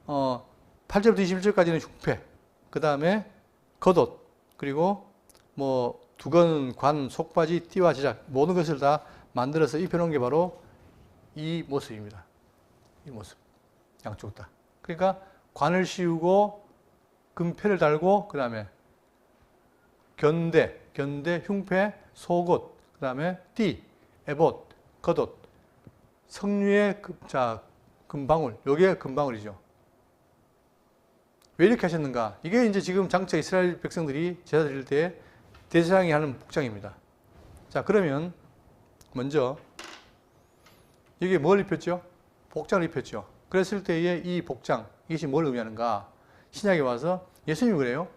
8절부터 21절까지는 흉패, 그 다음에 겉옷, 그리고 뭐 두건, 관, 속바지, 띠와 제작 모든 것을 다 만들어서 입혀놓은 게 바로 이 모습입니다. 이 모습. 양쪽 다. 그러니까 관을 씌우고 금패를 달고 그 다음에 견대, 흉패, 속옷, 그 다음에 띠, 에봇, 겉옷, 석류의 금방울, 요게 금방울이죠. 왜 이렇게 하셨는가? 이게 이제 지금 장차 이스라엘 백성들이 제사 드릴 때 대제사장이 하는 복장입니다. 자, 그러면 먼저 여기에 뭘 입혔죠? 복장을 입혔죠. 그랬을 때에 이 복장, 이것이 뭘 의미하는가? 신약에 와서 예수님이 그래요.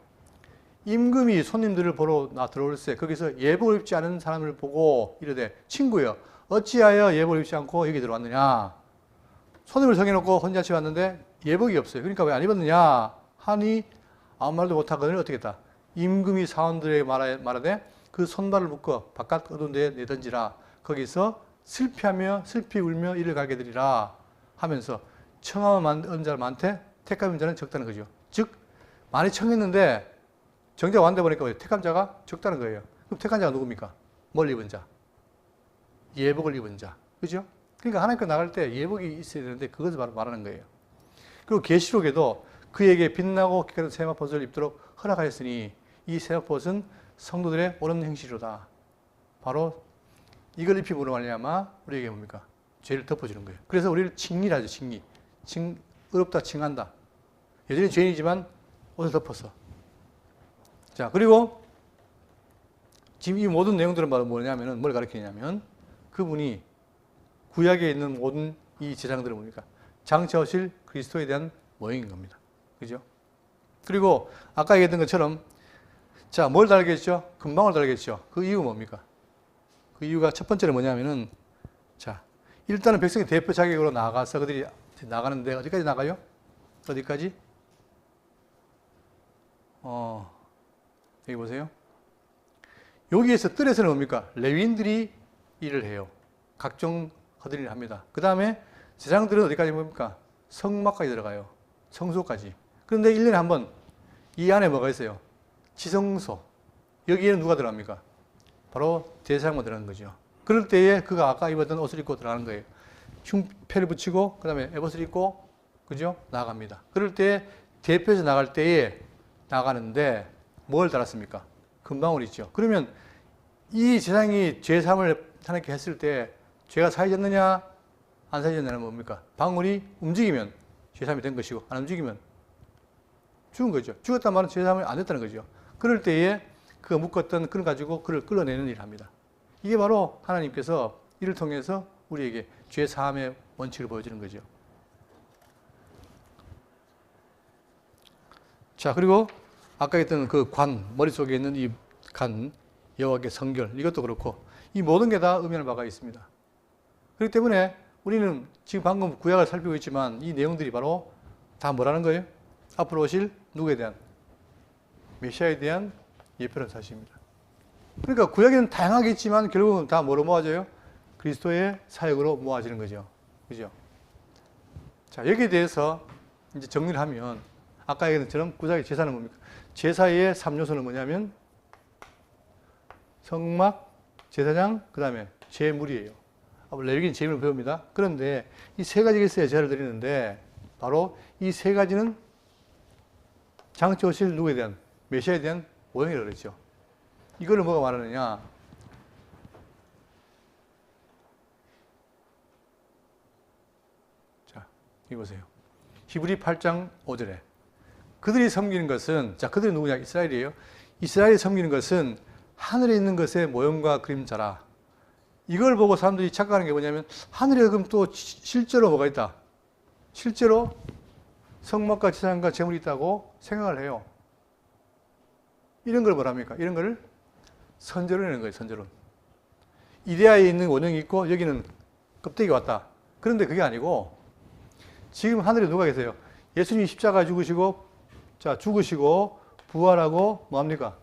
임금이 손님들을 보러 들어올 때 거기서 예복을 입지 않은 사람을 보고 이르되 친구여 어찌하여 예복을 입지 않고 여기 들어왔느냐? 손님을 정해놓고 혼자 집에 왔는데 예복이 없어요. 그러니까 왜 안 입었느냐? 하니 아무 말도 못하거늘 어떻게 했다? 임금이 사원들에게 말하되 그 손발을 묶어 바깥 어두운 데에 내던지라. 거기서 슬피 울며 이를 가게 되리라 하면서 청함을 얻은 자는 많되 택함인 자는 적다는 거죠. 즉 많이 청했는데 정작 왔는데 보니까 택한 자가 적다는 거예요. 그럼 택한 자가 누굽니까? 뭘 입은 자? 예복을 입은 자. 그죠? 그러니까 하나님께 나갈 때 예복이 있어야 되는데 그것을 바로 말하는 거예요. 그리고 계시록에도 그에게 빛나고 기꺼운 세마포옷을 입도록 허락하였으니 이 세마포옷은 성도들의 옳은 행실이로다. 바로 이걸 입힘으로 말미암아 우리에게 뭡니까? 죄를 덮어주는 거예요. 그래서 우리를 칭의하죠. 칭의. 의롭다 칭한다. 여전히 죄인이지만 옷을 덮어서. 자, 그리고 지금 이 모든 내용들은 바로 뭐냐면은 뭘 가르치냐면 그분이 구약에 있는 모든 이 제사장들은 뭡니까? 장차 오실 그리스도에 대한 모형인 겁니다. 그죠? 그리고 아까 얘기했던 것처럼 자, 뭘 달겠죠? 금방울 달겠죠? 그 이유가 뭡니까? 그 이유가 첫 번째는 뭐냐면은 자, 일단은 백성이 대표 자격으로 나가서 그들이 나가는데 어디까지 나가요? 어디까지? 여기 보세요. 여기에서 뜰에서는 뭡니까? 레위인들이 일을 해요. 각종 허들 일을 합니다. 그 다음에 제사장들은 어디까지 뭡니까? 성막까지 들어가요. 성소까지. 그런데 1년에 한 번 이 안에 뭐가 있어요? 지성소. 여기에는 누가 들어갑니까? 바로 대제사장만 들어가는 거죠. 그럴 때에 그가 아까 입었던 옷을 입고 들어가는 거예요. 흉패를 붙이고 그 다음에 에봇을 입고 그죠? 나갑니다. 그럴 때 대표에서 나갈 때에 나가는데 뭘 달았습니까? 금방울 있죠. 그러면 이 제사장이 죄사함을 하나님께 했을 때 죄가 사해졌느냐 안 사해졌느냐는 뭡니까? 방울이 움직이면 죄사함이 된 것이고 안 움직이면 죽은 거죠. 죽었단 말은 죄사함이 안 됐다는 거죠. 그럴 때에 그 묶었던 끈을 가지고 그를 끌어내는 일을 합니다. 이게 바로 하나님께서 이를 통해서 우리에게 죄 사함의 원칙을 보여주는 거죠. 자, 그리고 아까 했던 그 관, 머릿속에 있는 이 간, 여호와의 성결, 이것도 그렇고 이 모든 게 다 의미하는 바가 있습니다. 그렇기 때문에 우리는 지금 방금 구약을 살피고 있지만 이 내용들이 바로 다 뭐라는 거예요? 앞으로 오실 누구에 대한? 메시아에 대한 예표라는 사실입니다. 그러니까 구약에는 다양하게 있지만 결국은 다 뭐로 모아져요? 그리스도의 사역으로 모아지는 거죠. 그죠? 자, 여기에 대해서 이제 정리를 하면 아까 얘기한 것처럼 구약의 제사는 뭡니까? 제사의 3요소는 뭐냐면 성막, 제사장, 그 다음에 제물이에요. 레위기는 제물을 배웁니다. 그런데 이 세 가지가 있어야 제사를 드리는데 바로 이 세 가지는 장차 오실 누구에 대한? 메시아에 대한 모형이라고 그랬죠. 이거를 뭐가 말하느냐? 자, 이거 보세요. 히브리 8장 5절에 그들이 섬기는 것은, 자, 그들이 누구냐? 이스라엘이에요. 이스라엘이 섬기는 것은 하늘에 있는 것의 모형과 그림자라. 이걸 보고 사람들이 착각하는 게 뭐냐면 하늘에 그럼 또 실제로 뭐가 있다? 실제로 성막과 제사장과 제물이 있다고 생각을 해요. 이런 걸 뭐랍니까? 이런 걸 선제론이라는 거예요. 선제론. 이데아에 있는 원형이 있고 여기는 껍데기가 왔다. 그런데 그게 아니고 지금 하늘에 누가 계세요? 예수님이 십자가 죽으시고 자 죽으시고 부활하고 뭐합니까?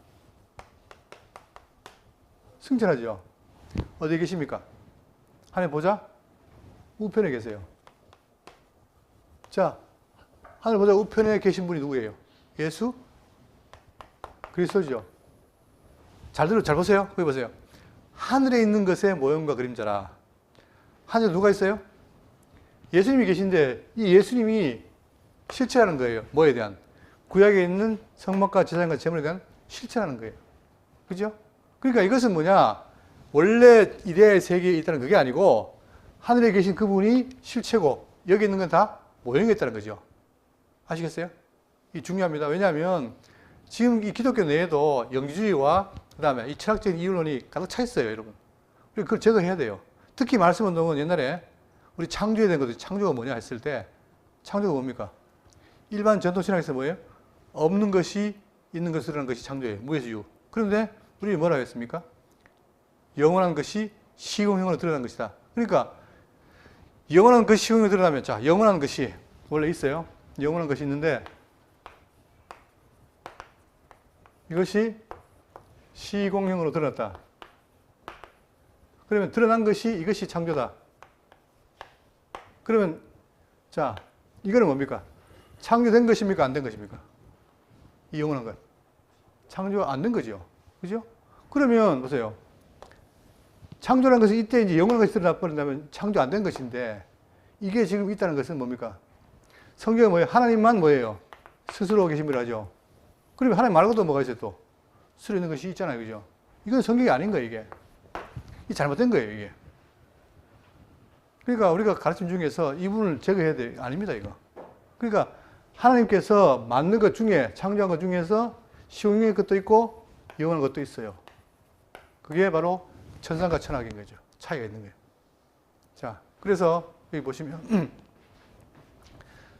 승천하죠. 어디에 계십니까? 하늘 보자. 우편에 계세요. 자, 하늘 보자 우편에 계신 분이 누구예요? 예수 그리스도죠. 잘 보세요. 거기 보세요. 하늘에 있는 것의 모형과 그림자라. 하늘에 누가 있어요? 예수님이 계신데 이 예수님이 실체라는 거예요. 뭐에 대한? 구약에 있는 성막과 제사장과 제물에 대한 실체라는 거예요. 그죠? 그러니까 이것은 뭐냐? 원래 이데아의 세계에 있다는 그게 아니고 하늘에 계신 그분이 실체고 여기 있는 건 다 모형이었다는 거죠. 아시겠어요? 이 중요합니다. 왜냐하면 지금 이 기독교 내에도 영지주의와 그 다음에 이 철학적인 이론이 가득 차 있어요, 여러분. 그걸 제거해야 돼요. 특히 말씀운동은 옛날에 우리 창조에 대한 것도 창조가 뭐냐 했을 때 창조가 뭡니까? 일반 전통신학에서 뭐예요? 없는 것이 있는 것을 하는 것이 창조예요. 무에서 그런데 우리 뭐라고 했습니까? 영원한 것이 시공형으로 드러난 것이다. 그러니까 영원한 것이 시공형으로 드러나면 자, 영원한 것이 원래 있어요. 영원한 것이 있는데 이것이 시공형으로 드러났다. 그러면 드러난 것이 이것이 창조다. 그러면 자, 이거는 뭡니까? 창조된 것입니까? 안 된 것입니까? 이 영원한 것. 창조가 안 된 거죠. 그죠? 그러면 보세요. 창조라는 것이 이때 이제 영원한 것이 드러나 버린다면 창조 안 된 것인데 이게 지금 있다는 것은 뭡니까? 성경은 뭐예요? 하나님만 뭐예요? 스스로 계신 분이라죠. 그러면 하나님 말고도 뭐가 있어요 또? 스스로 있는 것이 있잖아요. 그죠? 이건 성경이 아닌 거예요, 이게. 이게 잘못된 거예요, 이게. 그러니까 우리가 가르침 중에서 이 부분을 제거해야 돼요. 아닙니다, 이거. 그러니까 하나님께서 만든 것 중에, 창조한 것 중에서 시공의 것도 있고 영원한 것도 있어요. 그게 바로 천상과 천하인 거죠. 차이가 있는 거예요. 자, 그래서 여기 보시면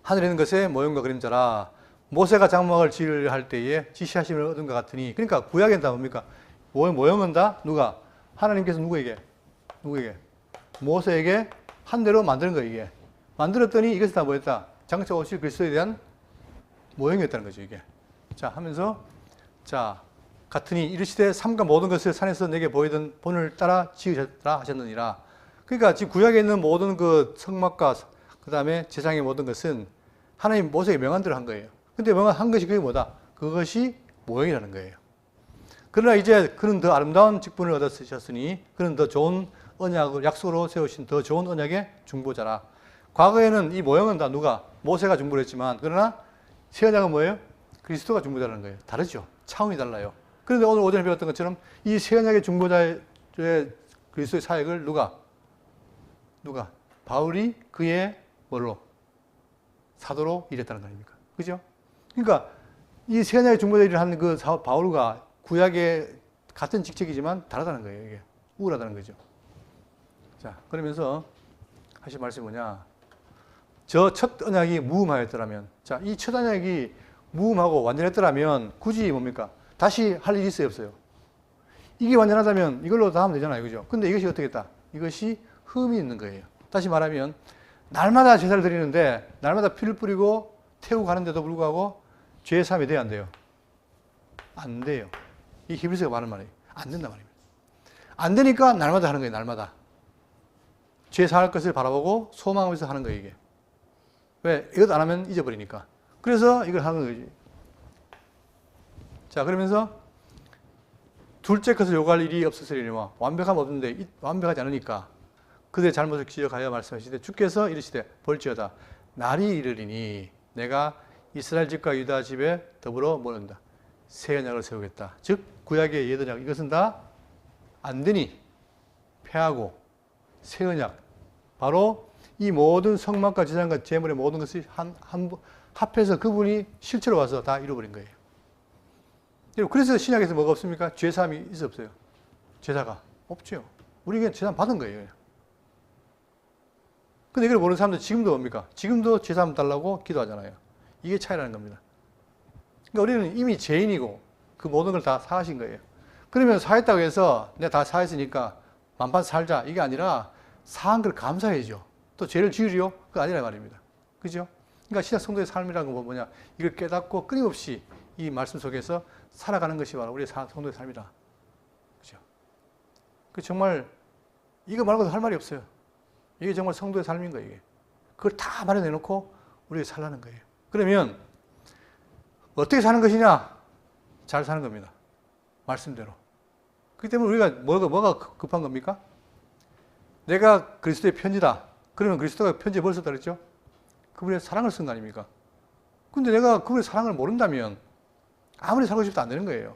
하늘에 있는 것의 모형과 그림자라 모세가 장막을 지으할 때에 지시하심을 얻은 것 같으니 그러니까 구약엔 다 뭡니까? 모형은 다 누가? 하나님께서 누구에게? 모세에게 한 대로 만드는 거예요, 이게. 만들었더니 이것이 다 뭐였다? 장차 오실 그리스도에 대한 모형이었다는 거죠, 이게. 자, 하면서 자, 같으니 이르시되 삼가 모든 것을 산에서 내게 보이던 본을 따라 지으셨다 하셨느니라. 그러니까 지금 구약에 있는 모든 그 성막과 그 다음에 제상의 모든 것은 하나님 모세에게 명한 대로 한 거예요. 근데 명한 것이 그게 뭐다? 그것이 모형이라는 거예요. 그러나 이제 그는 더 아름다운 직분을 얻으셨으니 그는 더 좋은 언약을 약속으로 세우신 더 좋은 언약의 중보자라. 과거에는 이 모형은 다 누가? 모세가 중보를 했지만 그러나 새 언약은 뭐예요? 그리스도가 중보자라는 거예요. 다르죠. 차원이 달라요. 그런데 오늘 오전에 배웠던 것처럼 이 새 언약의 중보자의 그리스도의 사역을 누가? 바울이 그의 뭘로? 사도로 일했다는 거 아닙니까? 그죠? 그러니까 이 새 언약의 중보자 일을 하는 그 바울과 구약의 같은 직책이지만 다르다는 거예요. 이게 우울하다는 거죠. 자, 그러면서 하신 말씀이 뭐냐? 저 첫 언약이 무음하였더라면, 자, 이 첫 언약이 무음하고 완전했더라면 굳이 뭡니까? 다시 할 일이 있어요, 없어요? 이게 완전하다면 이걸로 다 하면 되잖아요, 그죠? 근데 이것이 어떻게 했다? 이것이 흠이 있는 거예요. 다시 말하면 날마다 제사를 드리는데 날마다 피를 뿌리고 태우고 가는데도 불구하고 죄 사함이 돼야 안 돼요? 안 돼요. 이 히브리서가 말하는 말이에요. 안 된단 말입니다. 안 되니까 날마다 하는 거예요, 날마다. 죄 사할 것을 바라보고 소망하면서 하는 거예요, 이게. 왜? 이것 안 하면 잊어버리니까. 그래서 이걸 하는 거지. 자, 그러면서 둘째 것을 요구할 일이 없었으리니와 완벽함 없는데 완벽하지 않으니까 그들의 잘못을 기억하여 말씀하시되 주께서 이르시되 볼지어다 날이 이르리니 내가 이스라엘 집과 유다 집에 더불어 모는다. 새 언약을 세우겠다. 즉 구약의 옛 언약 이것은 다 안 되니 폐하고 새 언약 바로 이 모든 성막과 제사장과 제물의 모든 것이 합해서 그분이 실체로 와서 다 이루어버린 거예요. 그래서 신약에서 뭐가 없습니까? 죄사함이 있어 없어요? 제사가 없죠. 우리가 죄사함 받은 거예요. 근데 이걸 모르는 사람들 지금도 뭡니까? 지금도 죄사함 달라고 기도하잖아요. 이게 차이라는 겁니다. 그러니까 우리는 이미 죄인이고 그 모든 걸 다 사하신 거예요. 그러면 사했다고 해서 내가 다 사했으니까 만판 살자 이게 아니라 사한 걸 감사해야죠. 또 죄를 지으리요? 그거 아니라 말입니다. 그죠? 그러니까 신약 성도의 삶이라는 건 뭐냐? 이걸 깨닫고 끊임없이 이 말씀 속에서 살아가는 것이 바로 우리의 성도의 삶이다. 그죠? 그 정말 이거 말고도 할 말이 없어요. 이게 정말 성도의 삶인 거예요, 이게. 그걸 다 마련해놓고 우리가 살라는 거예요. 그러면 어떻게 사는 것이냐? 잘 사는 겁니다. 말씀대로. 그렇기 때문에 우리가 뭐가 급한 겁니까? 내가 그리스도의 편지다. 그러면 그리스도가 편지에 벌써 그랬죠? 그분의 사랑을 쓴 거 아닙니까? 근데 내가 그분의 사랑을 모른다면 아무리 살고 싶어도 안 되는 거예요.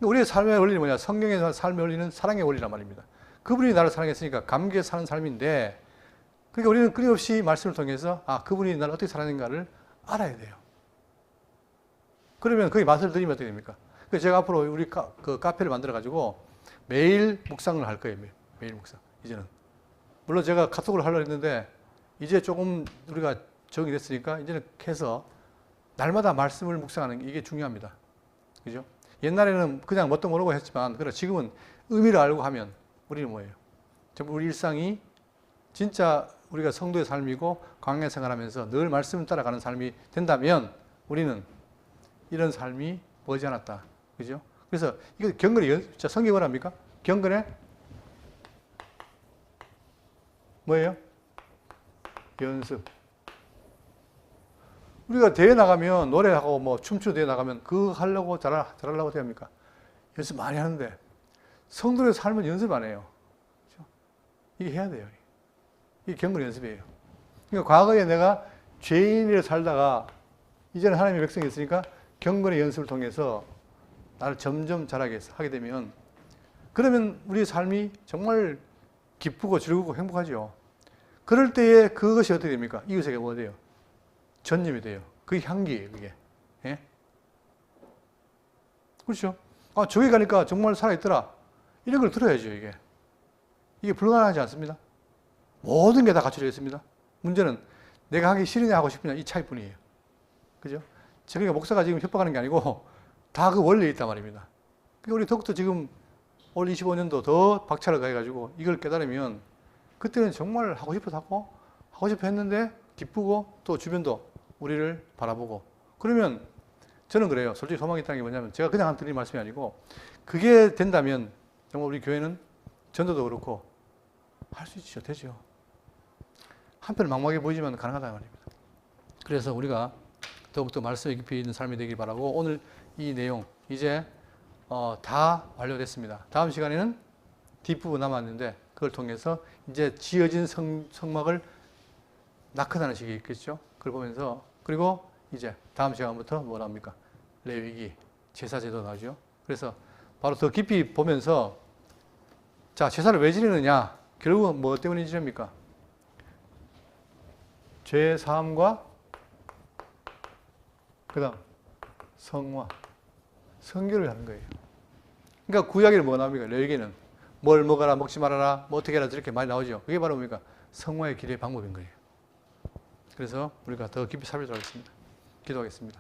우리의 삶의 원리는 뭐냐? 성경의 삶의 원리는 사랑의 원리란 말입니다. 그분이 나를 사랑했으니까 감격에 사는 삶인데, 그러니까 우리는 끊임없이 말씀을 통해서 그분이 나를 어떻게 사랑하는가를 알아야 돼요. 그러면 거기 맛을 들이면 어떻게 됩니까? 그래서 제가 앞으로 우리 그 카페를 만들어가지고 매일 묵상을 할 거예요. 매일 묵상. 이제는. 물론 제가 카톡으로 하려고 했는데, 이제 조금 우리가 적응이 됐으니까, 이제는 해서 날마다 말씀을 묵상하는 게 이게 중요합니다. 그죠? 옛날에는 그냥 뭣도 모르고 했지만, 그래, 지금은 의미를 알고 하면, 우리는 뭐예요? 우리 일상이 진짜 우리가 성도의 삶이고, 광야 생활하면서 늘 말씀을 따라가는 삶이 된다면, 우리는 이런 삶이 머지않았다. 그죠? 그래서 이거 경건의 성경이 뭐랍니까? 경건의 뭐예요? 연습. 우리가 대회 나가면 노래하고 뭐 춤추는 대회 나가면 그거 하려고 잘하려고 어떻게 합니까? 연습 많이 하는데 성도의 삶은 연습 안 해요. 그렇죠? 이게 해야 돼요. 이게 경건의 연습이에요. 그러니까 과거에 내가 죄인으로 살다가 이제는 하나님의 백성이 있으니까 경건의 연습을 통해서 나를 점점 잘하게 하게 되면, 그러면 우리의 삶이 정말 기쁘고 즐겁고 행복하죠. 그럴 때에 그것이 어떻게 됩니까? 이것에게 뭐 돼요? 전념이 돼요. 그게 향기예요, 그게. 예? 그렇죠? 저기 가니까 정말 살아있더라. 이런 걸 들어야죠, 이게. 이게 불가능하지 않습니다. 모든 게 다 갖춰져 있습니다. 문제는 내가 하기 싫으냐 하고 싶으냐 이 차이뿐이에요. 그죠? 그러니까 목사가 지금 협박하는 게 아니고 다 그 원리에 있단 말입니다. 그러니까 우리 더욱더 지금 올 25년도 더 박차를 가해가지고 이걸 깨달으면 그때는 정말 하고 싶어서 하고 싶어 했는데 기쁘고 또 주변도 우리를 바라보고, 그러면 저는 그래요. 솔직히 소망이 있다는 게 뭐냐면, 제가 그냥 드리는 말씀이 아니고 그게 된다면 정말 우리 교회는 전도도 그렇고 할 수 있죠. 되죠. 한편 막막해 보이지만 가능하다는 말입니다. 그래서 우리가 더욱더 말씀에 깊이 있는 삶이 되길 바라고, 오늘 이 내용 이제 다 완료됐습니다. 다음 시간에는 뒷부분 남았는데 그걸 통해서 이제 지어진 성막을 낙헌하는 식이 있겠죠. 그걸 보면서, 그리고 이제 다음 시간부터 뭐 나옵니까? 레위기, 제사제도 나오죠. 그래서 바로 더 깊이 보면서, 자, 제사를 왜 지내느냐? 결국은 뭐 때문에 지냅니까? 죄 사함과 그 다음 성화, 성결을 하는 거예요. 그러니까 구약에는 뭐가 나옵니까? 레위기는 뭘 먹어라, 먹지 말아라, 뭐 어떻게 해라, 이렇게 많이 나오죠. 그게 바로 뭡니까? 성화의 길의 방법인 거예요. 그래서 우리가 더 깊이 살펴보도록 하겠습니다. 기도하겠습니다.